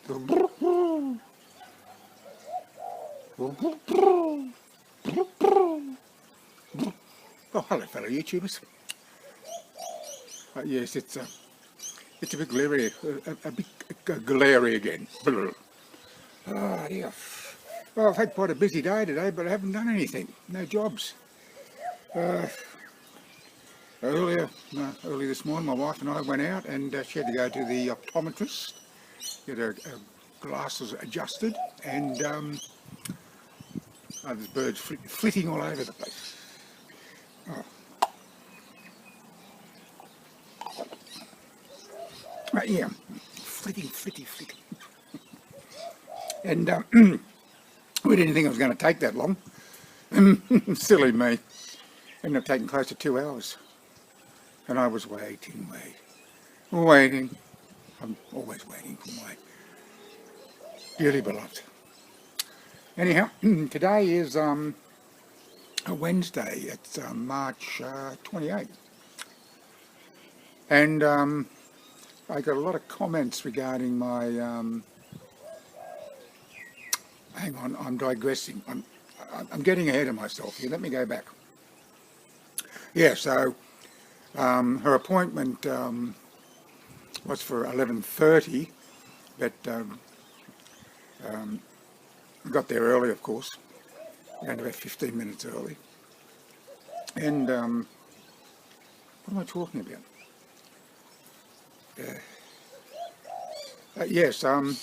Oh, hello, fellow YouTubers. Yes, it's a bit glary, a bit glary again. Oh dear. Well, I've had quite a busy day today, but I haven't done anything. No jobs. Early this morning, my wife and I went out, and she had to go to the optometrist, get her glasses adjusted, and there's birds flitting all over the place. Oh. Yeah, flitting. And we didn't think it was going to take that long. Silly me. Ended up taking close to 2 hours. And I was waiting. I'm always waiting for my dearly beloved. Anyhow, today is a Wednesday. It's March 28th. And I got a lot of comments regarding my... hang on, I'm digressing. I'm getting ahead of myself here. Let me go back. Yeah, so her appointment was for 11:30, but I got there early, of course, and about 15 minutes early. And what am I talking about? Yes, and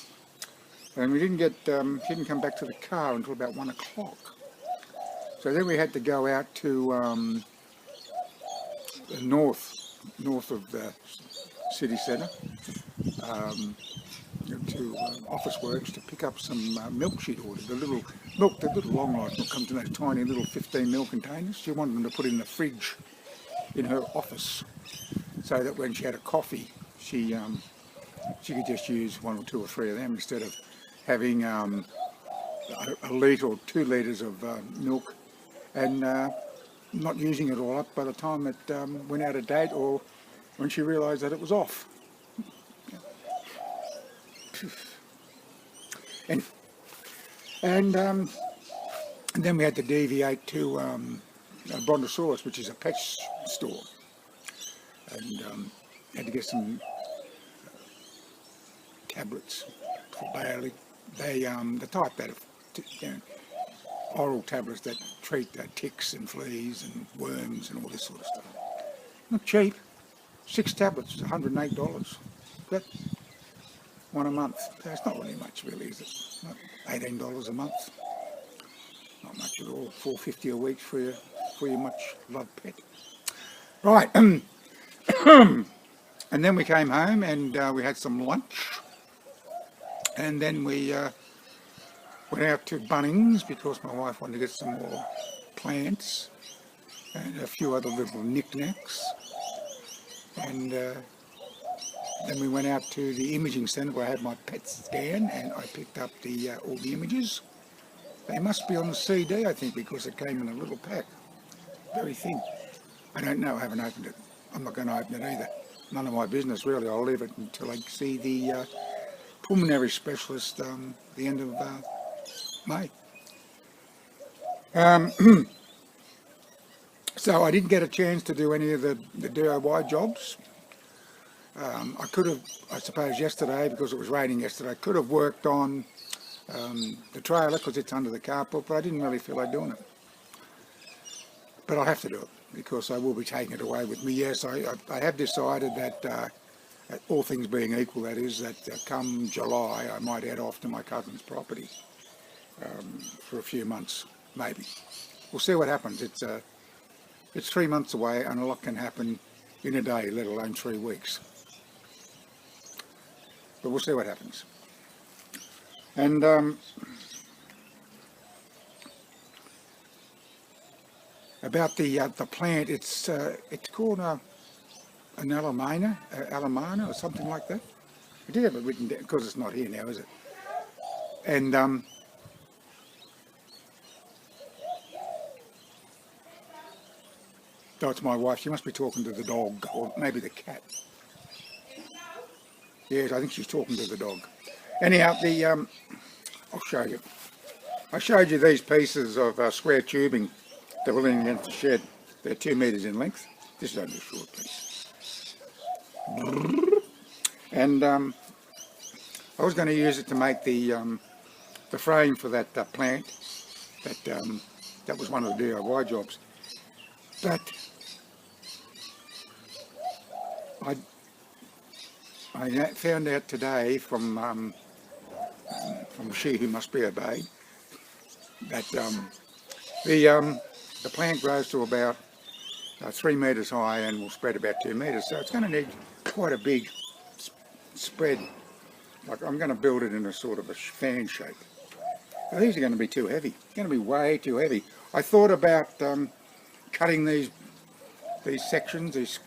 we didn't get, she didn't come back to the car until about 1 o'clock. So then we had to go out to north of the city centre, to Office Works to pick up some milk she'd ordered. The little long life milk comes in those tiny little 15 ml containers. She wanted them to put in the fridge in her office, so that when she had a coffee, she could just use 1 or 2 or 3 of them instead of having a litre or 2 litres of milk and not using it all up by the time it went out of date, or when she realised that it was off. And then we had to deviate to Brontosaurus, which is a pet store, and had to get some tablets for Bailey. The type that oral tablets that treat ticks and fleas and worms and all this sort of stuff. Not cheap. 6 tablets is $108. But 1 a month. That's not really much, really, is it? Not $18 a month. Not much at all. $4.50 a week for your much loved pet. Right. And then we came home and we had some lunch. And then we went out to Bunnings because my wife wanted to get some more plants and a few other little knickknacks. And then we went out to the imaging centre where I had my PET scan, and I picked up all the images. They must be on the CD, I think, because it came in a little pack, very thin. I don't know, I haven't opened it. I'm not going to open it either. None of my business, really. I'll leave it until I see the pulmonary specialist the end of May. So I didn't get a chance to do any of the DIY jobs. I could have, I suppose yesterday, because it was raining yesterday, I could have worked on the trailer because it's under the carport, but I didn't really feel like doing it. But I'll have to do it because I will be taking it away with me. Yes, I have decided that, all things being equal, that is, that come July I might head off to my cousin's property for a few months, maybe. We'll see what happens. It's 3 months away, and a lot can happen in a day, let alone 3 weeks. But we'll see what happens. And about the plant, it's called an Alamana or something like that. I did have it written down because it's not here now, is it? And oh, it's my wife. She must be talking to the dog, or maybe the cat. Yes, I think she's talking to the dog. Anyhow, I'll show you. I showed you these pieces of square tubing that were leaning against the shed. They're 2 metres in length. This is only a short piece. And I was going to use it to make the frame for that plant. That was one of the DIY jobs. But I found out today from She Who Must Be Obeyed that the plant grows to about 3 metres high and will spread about 2 metres. So it's going to need quite a big spread. Like I'm going to build it in a sort of a fan shape. Now, these are going to be too heavy. Going to be way too heavy. I thought about cutting these sections, these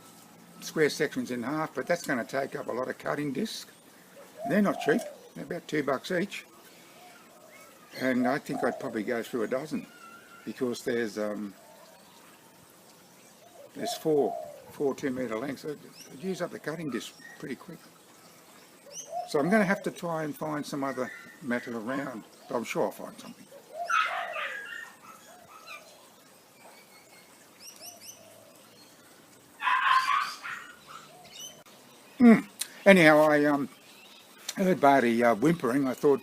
square sections in half, but that's going to take up a lot of cutting discs. They're not cheap. They're about $2 each. And I think I'd probably go through a dozen because there's 4 2 metre lengths. I'd use up the cutting disc pretty quick. So I'm going to have to try and find some other metal around. I'm sure I'll find something. Anyhow, I heard Barty whimpering. I thought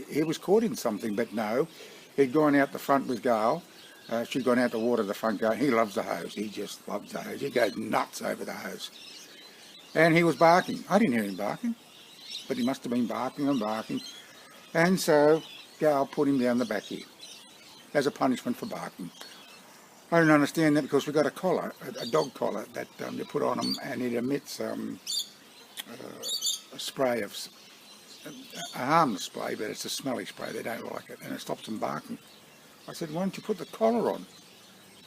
he was caught in something, but no. He'd gone out the front with Gail. She'd gone out to water the front garden. He loves the hose. He just loves the hose. He goes nuts over the hose. And he was barking. I didn't hear him barking, but he must have been barking and barking. And so Gail put him down the back here as a punishment for barking. I don't understand that because we've got a collar, a dog collar that you put on him, and it emits a spray of a harmless spray, but it's a smelly spray. They don't like it, and it stops them barking. I said, why don't you put the collar on?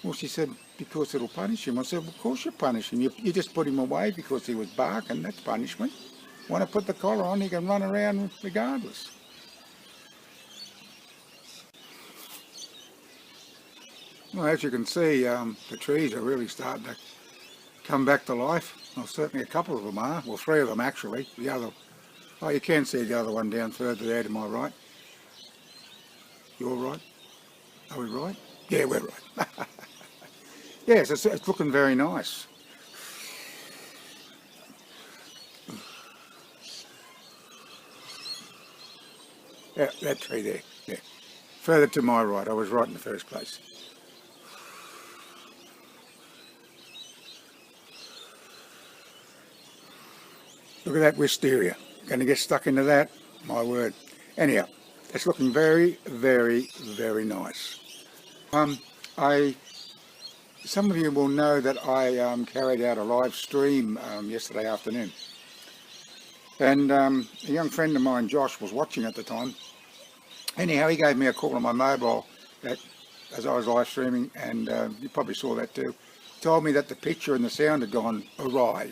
Well, she said, because it'll punish him. I said, well, of course you punish him. You just put him away because he was barking. That's punishment. When I put the collar on, he can run around regardless. Well, as you can see, the trees are really starting to come back to life. Well, certainly a couple of them are. Well, 3 of them actually. The other, oh, you can see the other one down further there to my right. You're right. Are we right? Yeah, we're right. Yes, it's looking very nice. Yeah, that tree there. Yeah. Further to my right. I was right in the first place. Look at that wisteria. Going to get stuck into that? My word. Anyhow, it's looking very, very, very nice. Some of you will know that I carried out a live stream yesterday afternoon. And a young friend of mine, Josh, was watching at the time. Anyhow, he gave me a call on my mobile as I was live streaming, and you probably saw that too. Told me that the picture and the sound had gone awry.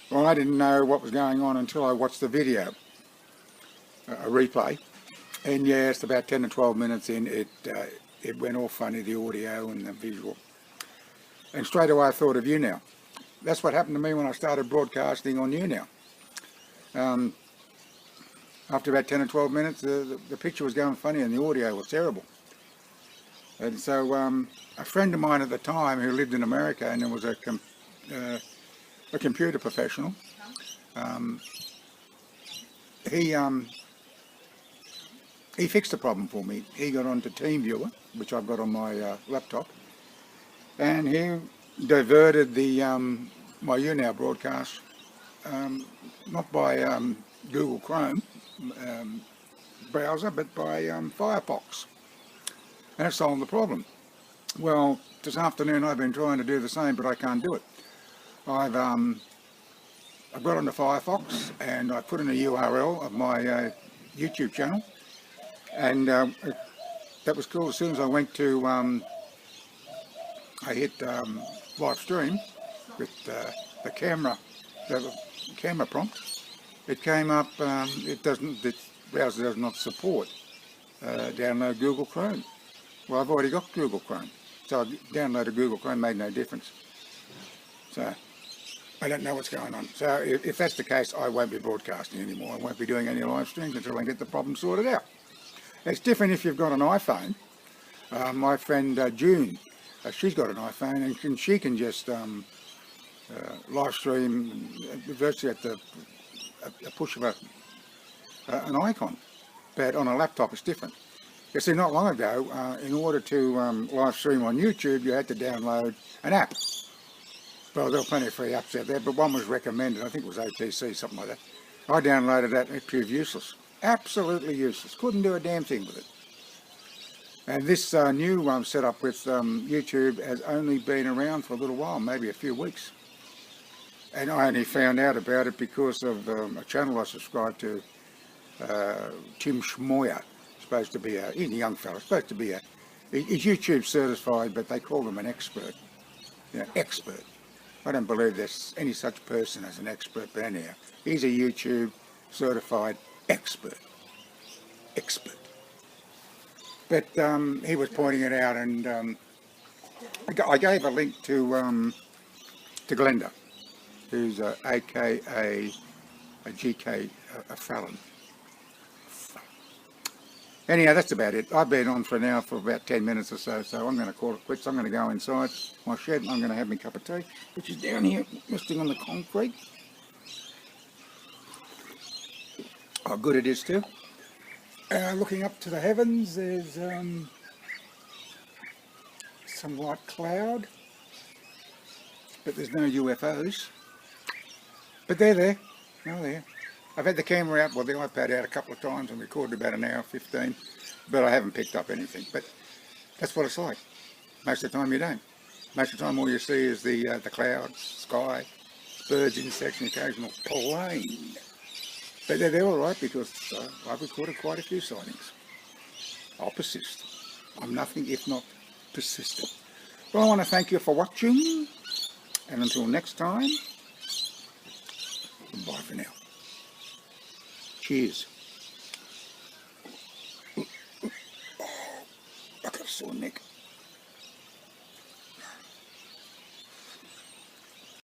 Well, I didn't know what was going on until I watched the video, a replay. And yes, about 10 or 12 minutes in, it went all funny, the audio and the visual. And straight away I thought of you now. That's what happened to me when I started broadcasting on you now. After about 10 or 12 minutes, the picture was going funny and the audio was terrible. And so a friend of mine at the time who lived in America, and was a computer professional, he fixed the problem for me. He got onto TeamViewer, which I've got on my laptop, and he diverted the my YouNow broadcast not by Google Chrome browser, but by Firefox, and it solved the problem. Well, this afternoon I've been trying to do the same, but I can't do it. I've got onto Firefox and I put in a URL of my YouTube channel, and that was cool. As soon as I went to I hit live stream with the camera prompt, it came up. The browser does not support download Google Chrome. Well, I've already got Google Chrome, so I downloaded Google Chrome, made no difference. So I don't know what's going on. So if that's the case, I won't be broadcasting anymore. I won't be doing any live streams until I get the problem sorted out. It's different if you've got an iPhone. My friend June, she's got an iPhone, and she can just live stream virtually at the push of an icon. But on a laptop, it's different. You see, not long ago, in order to live stream on YouTube, you had to download an app. Well, there were plenty of free apps out there, but one was recommended. I think it was OTC, something like that. I downloaded that, and it proved useless. Absolutely useless. Couldn't do a damn thing with it. And this new setup with YouTube has only been around for a little while, maybe a few weeks. And I only found out about it because of a channel I subscribe to, Tim Schmoyer. Supposed to be he's a young fella, supposed to be he's YouTube certified, but they call him an expert. Expert. I don't believe there's any such person as an expert, but anyhow, he's a YouTube certified expert. But he was pointing it out, and I gave a link to Glenda, who's aka a GK, a Fallon. Anyhow, that's about it. I've been on for about 10 minutes or so, so I'm going to call it quits. I'm going to go inside my shed, and I'm going to have my cup of tea, which is down here, resting on the concrete. How good it is too. Looking up to the heavens, there's some white cloud, but there's no UFOs. But they're there. No, they're there. I've had the camera out, well, the iPad out a couple of times and recorded about an hour 15, but I haven't picked up anything. But that's what it's like. Most of the time you don't. Most of the time all you see is the clouds, sky, birds, insects, and occasional plane. But they're all right because I've recorded quite a few sightings. I'll persist. I'm nothing if not persistent. Well, I want to thank you for watching, and until next time, bye for now. Cheers. Oh, I got a sore neck.